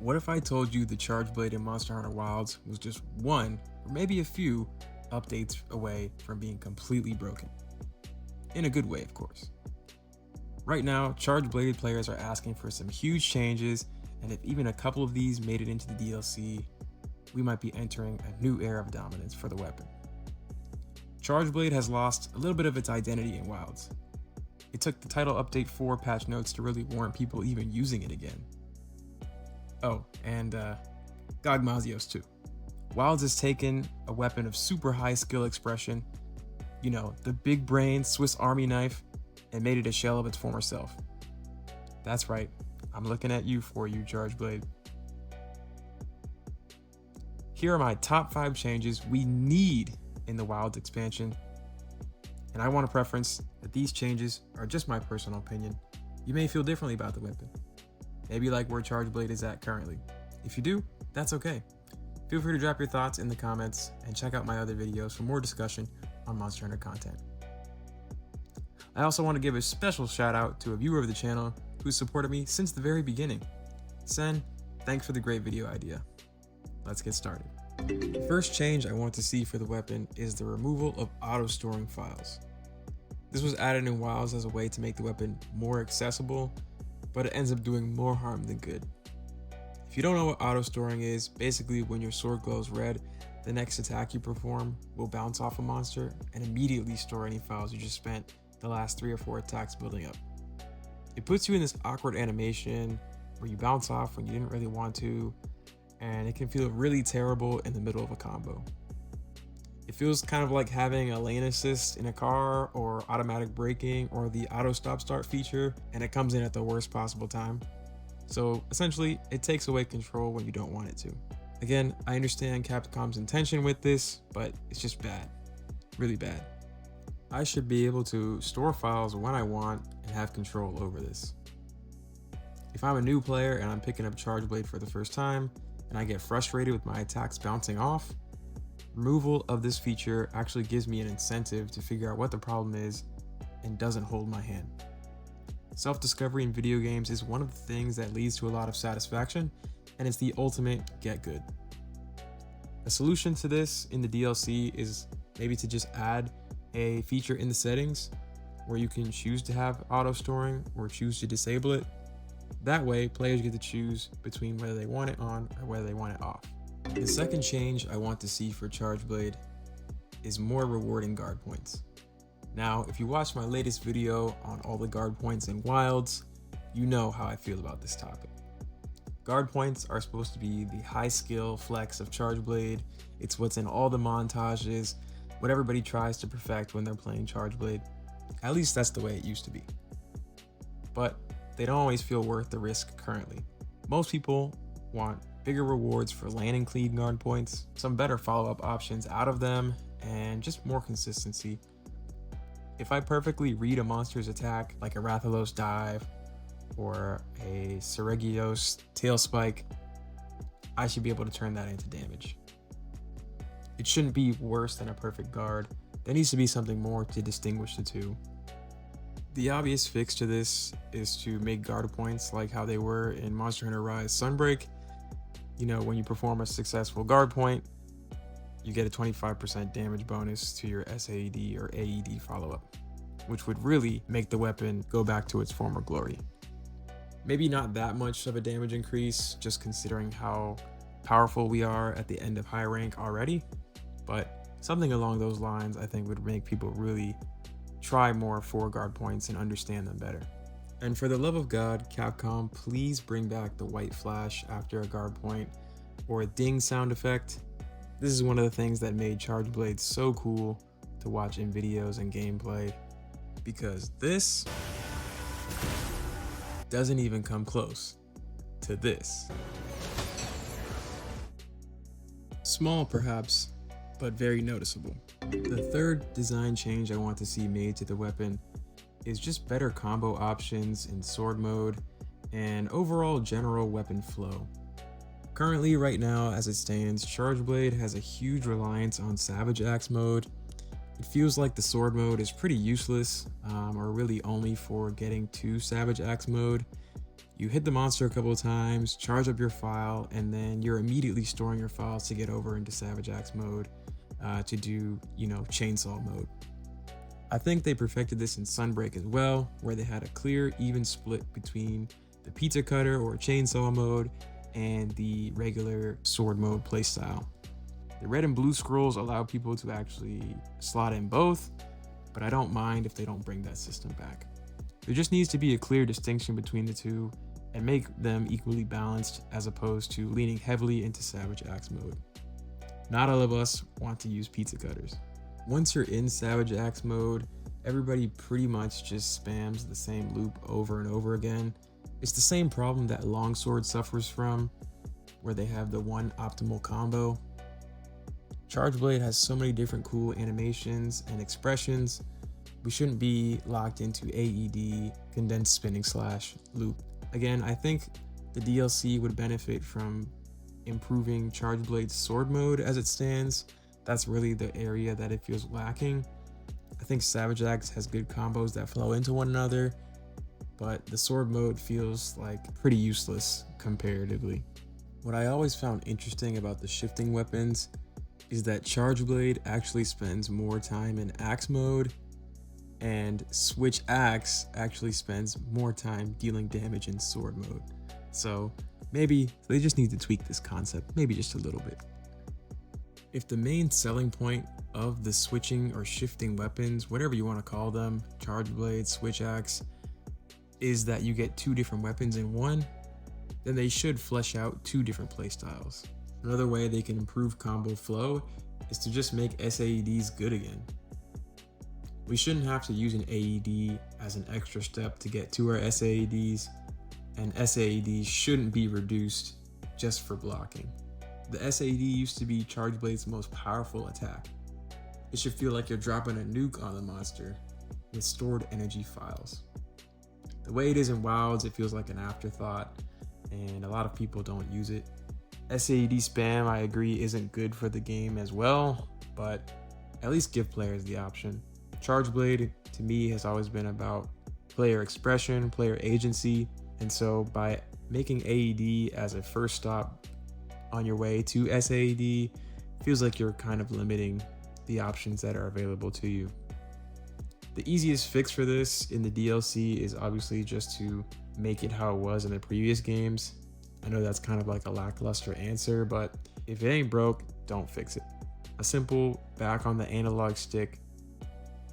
What if I told you the Charge Blade in Monster Hunter Wilds was just one, or maybe a few, updates away from being completely broken? In a good way, of course. Right now, Charge Blade players are asking for some huge changes, and if even a couple of these made it into the DLC, we might be entering a new era of dominance for the weapon. Charge Blade has lost a little bit of its identity in Wilds. It took the title update 4 patch notes to really warrant people even using it again. Oh, and GOG Mazios too. Wilds has taken a weapon of super high skill expression, you know, the big brain Swiss Army knife, and made it a shell of its former self. That's right, I'm looking at you for you, Charge Blade. Here are my top 5 changes we need in the Wilds expansion, and I want to preference that these changes are just my personal opinion. You may feel differently about the weapon. Maybe you like where Charge Blade is at currently. If you do, that's okay. Feel free to drop your thoughts in the comments and check out my other videos for more discussion on Monster Hunter content. I also want to give a special shout out to a viewer of the channel who supported me since the very beginning. Sen, thanks for the great video idea. Let's get started. The first change I want to see for the weapon is the removal of auto-storing files. This was added in Wilds as a way to make the weapon more accessible, but it ends up doing more harm than good. If you don't know what auto-storing is, basically when your sword glows red, the next attack you perform will bounce off a monster and immediately store any files you just spent the last 3 or 4 attacks building up. It puts you in this awkward animation where you bounce off when you didn't really want to, and it can feel really terrible in the middle of a combo. It feels kind of like having a lane assist in a car, or automatic braking, or the auto stop start feature, and it comes in at the worst possible time. So essentially, it takes away control when you don't want it to. Again, I understand Capcom's intention with this, but it's just bad. Really bad. I should be able to store files when I want and have control over this. If I'm a new player and I'm picking up Charge Blade for the first time, and I get frustrated with my attacks bouncing off, removal of this feature actually gives me an incentive to figure out what the problem is and doesn't hold my hand. Self-discovery in video games is one of the things that leads to a lot of satisfaction, and it's the ultimate get good. A solution to this in the DLC is maybe to just add a feature in the settings where you can choose to have auto storing or choose to disable it. That way, players get to choose between whether they want it on or whether they want it off. The second change I want to see for Charge Blade is more rewarding guard points. Now, if you watched my latest video on all the guard points in Wilds, you know how I feel about this topic. Guard points are supposed to be the high skill flex of Charge Blade. It's what's in all the montages, what everybody tries to perfect when they're playing Charge Blade. At least that's the way it used to be. But they don't always feel worth the risk currently. Most people want bigger rewards for landing clean guard points, some better follow-up options out of them, and just more consistency. If I perfectly read a monster's attack, like a Rathalos dive or a Seregios tail spike, I should be able to turn that into damage. It shouldn't be worse than a perfect guard. There needs to be something more to distinguish the two. The obvious fix to this is to make guard points like how they were in Monster Hunter Rise Sunbreak. You know, when you perform a successful guard point, you get a 25% damage bonus to your SAED or AED follow-up, which would really make the weapon go back to its former glory. Maybe not that much of a damage increase, just considering how powerful we are at the end of high rank already, but something along those lines I think would make people really try more for guard points and understand them better. And for the love of God, Capcom, please bring back the white flash after a guard point or a ding sound effect. This is one of the things that made Charge Blade so cool to watch in videos and gameplay, because this doesn't even come close to this. Small perhaps, but very noticeable. The third design change I want to see made to the weapon is just better combo options in sword mode and overall general weapon flow. Currently, right now, as it stands, Charge Blade has a huge reliance on Savage Axe mode. It feels like the sword mode is pretty useless, or really only for getting to Savage Axe mode. You hit the monster a couple of times, charge up your file, and then you're immediately storing your files to get over into Savage Axe mode to do, chainsaw mode. I think they perfected this in Sunbreak as well, where they had a clear, even split between the pizza cutter or chainsaw mode and the regular sword mode playstyle. The red and blue scrolls allow people to actually slot in both, but I don't mind if they don't bring that system back. There just needs to be a clear distinction between the two and make them equally balanced as opposed to leaning heavily into Savage Axe mode. Not all of us want to use pizza cutters. Once you're in Savage Axe mode, everybody pretty much just spams the same loop over and over again. It's the same problem that Longsword suffers from, where they have the one optimal combo. Chargeblade has so many different cool animations and expressions. We shouldn't be locked into AED, condensed spinning / loop. Again, I think the DLC would benefit from improving Chargeblade's sword mode as it stands. That's really the area that it feels lacking. I think Savage Axe has good combos that flow into one another, but the sword mode feels like pretty useless comparatively. What I always found interesting about the shifting weapons is that Chargeblade actually spends more time in axe mode, and Switch Axe actually spends more time dealing damage in sword mode. So maybe they just need to tweak this concept, maybe just a little bit. If the main selling point of the switching or shifting weapons, whatever you want to call them, Chargeblade, Switch Axe, is that you get two different weapons in one, then they should flesh out two different playstyles. Another way they can improve combo flow is to just make SAEDs good again. We shouldn't have to use an AED as an extra step to get to our SAEDs, and SAEDs shouldn't be reduced just for blocking. The SAED used to be Chargeblade's most powerful attack. It should feel like you're dropping a nuke on the monster with stored energy files. The way it is in Wilds, it feels like an afterthought, and a lot of people don't use it. SAED spam, I agree, isn't good for the game as well, but at least give players the option. Chargeblade, to me, has always been about player expression, player agency, and so by making AED as a first stop on your way to SAED, feels like you're kind of limiting the options that are available to you. The easiest fix for this in the DLC is obviously just to make it how it was in the previous games. I know that's kind of like a lackluster answer, but if it ain't broke, don't fix it. A simple back on the analog stick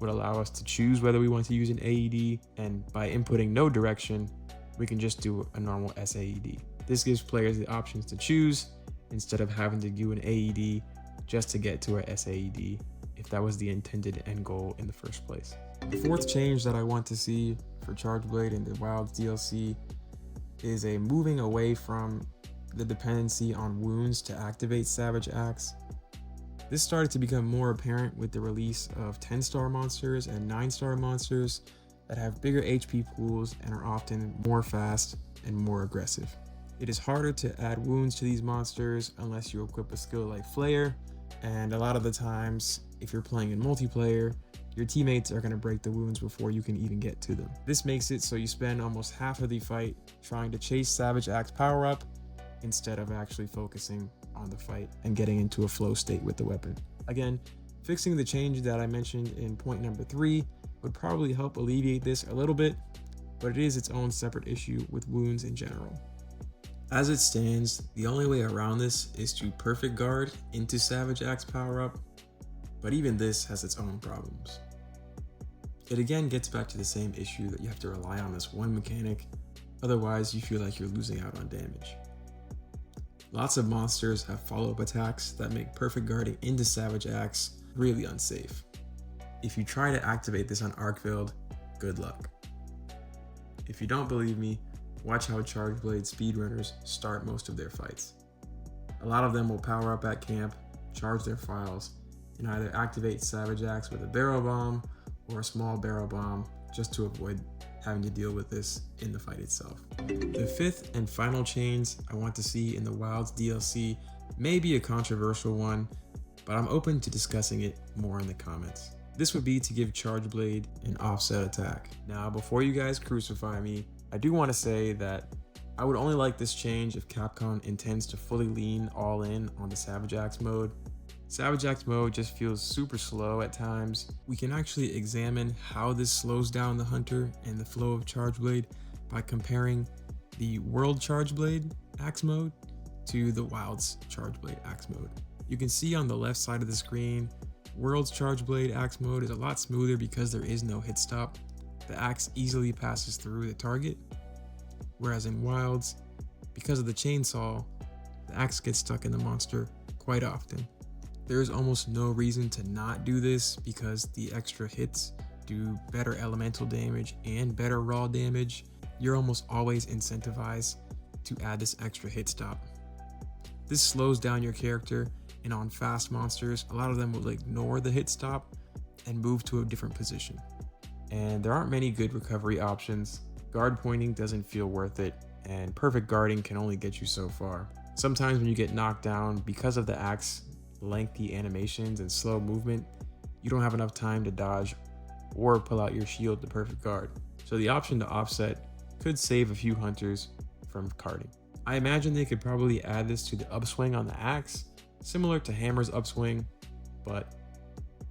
would allow us to choose whether we want to use an AED, and by inputting no direction, we can just do a normal SAED. This gives players the options to choose instead of having to do an AED just to get to our SAED, if that was the intended end goal in the first place. The fourth change that I want to see for Chargeblade in the Wilds DLC is a moving away from the dependency on wounds to activate Savage Axe. This started to become more apparent with the release of 10-star monsters and 9-star monsters that have bigger HP pools and are often more fast and more aggressive. It is harder to add wounds to these monsters unless you equip a skill like Flayer, and a lot of the times, if you're playing in multiplayer, your teammates are going to break the wounds before you can even get to them. This makes it so you spend almost half of the fight trying to chase Savage Axe power up instead of actually focusing on the fight and getting into a flow state with the weapon. Again, fixing the change that I mentioned in point number 3 would probably help alleviate this a little bit, but it is its own separate issue with wounds in general. As it stands, the only way around this is to perfect guard into Savage Axe power up, but even this has its own problems. It again gets back to the same issue that you have to rely on this one mechanic, otherwise you feel like you're losing out on damage. Lots of monsters have follow-up attacks that make perfect guarding into Savage Axe really unsafe. If you try to activate this on Arkveld, good luck. If you don't believe me, watch how Chargeblade speedrunners start most of their fights. A lot of them will power up at camp, charge their files, and either activate Savage Axe with a barrel bomb or a small barrel bomb just to avoid having to deal with this in the fight itself. The fifth and final change I want to see in the Wilds DLC may be a controversial one, but I'm open to discussing it more in the comments. This would be to give Chargeblade an offset attack. Now, before you guys crucify me, I do want to say that I would only like this change if Capcom intends to fully lean all in on the Savage Axe mode. Savage Axe mode just feels super slow at times. We can actually examine how this slows down the Hunter and the flow of Charge Blade by comparing the World Charge Blade Axe mode to the Wild's Charge Blade Axe mode. You can see on the left side of the screen, World's Charge Blade Axe mode is a lot smoother because there is no hit stop. The axe easily passes through the target, whereas in Wild's, because of the chainsaw, the axe gets stuck in the monster quite often. There is almost no reason to not do this because the extra hits do better elemental damage and better raw damage. You're almost always incentivized to add this extra hit stop. This slows down your character, and on fast monsters, a lot of them will ignore the hit stop and move to a different position. And there aren't many good recovery options. Guard pointing doesn't feel worth it, and perfect guarding can only get you so far. Sometimes when you get knocked down, because of the axe lengthy animations and slow movement, you don't have enough time to dodge or pull out your shield to perfect guard. So the option to offset could save a few hunters from carding. I imagine they could probably add this to the upswing on the axe, similar to Hammer's upswing, but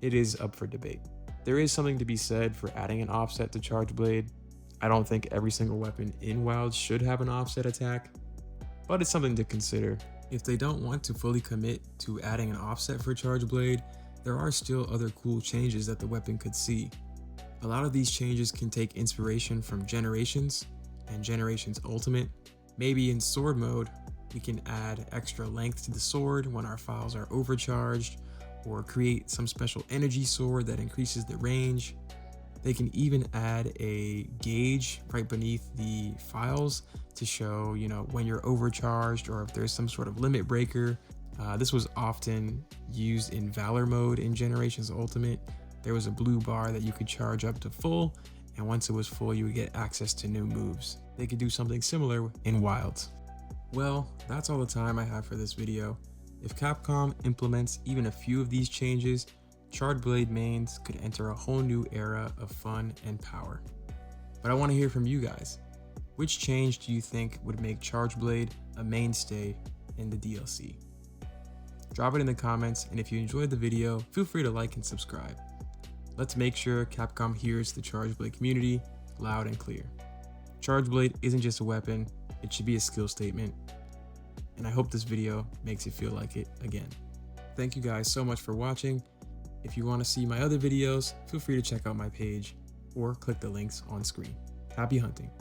it is up for debate. There is something to be said for adding an offset to Charge Blade. I don't think every single weapon in WoW should have an offset attack, but it's something to consider. If they don't want to fully commit to adding an offset for Charge Blade, there are still other cool changes that the weapon could see. A lot of these changes can take inspiration from Generations and Generations Ultimate. Maybe in sword mode, we can add extra length to the sword when our files are overcharged, or create some special energy sword that increases the range. They can even add a gauge right beneath the files to show, when you're overcharged or if there's some sort of limit breaker. This was often used in Valor mode in Generations Ultimate. There was a blue bar that you could charge up to full, and once it was full, you would get access to new moves. They could do something similar in Wilds. Well, that's all the time I have for this video. If Capcom implements even a few of these changes, Charge Blade mains could enter a whole new era of fun and power. But I want to hear from you guys. Which change do you think would make Charge Blade a mainstay in the DLC? Drop it in the comments, and if you enjoyed the video, feel free to like and subscribe. Let's make sure Capcom hears the Charge Blade community loud and clear. Charge Blade isn't just a weapon, it should be a skill statement, and I hope this video makes it feel like it again. Thank you guys so much for watching. If you want to see my other videos, feel free to check out my page or click the links on screen. Happy hunting.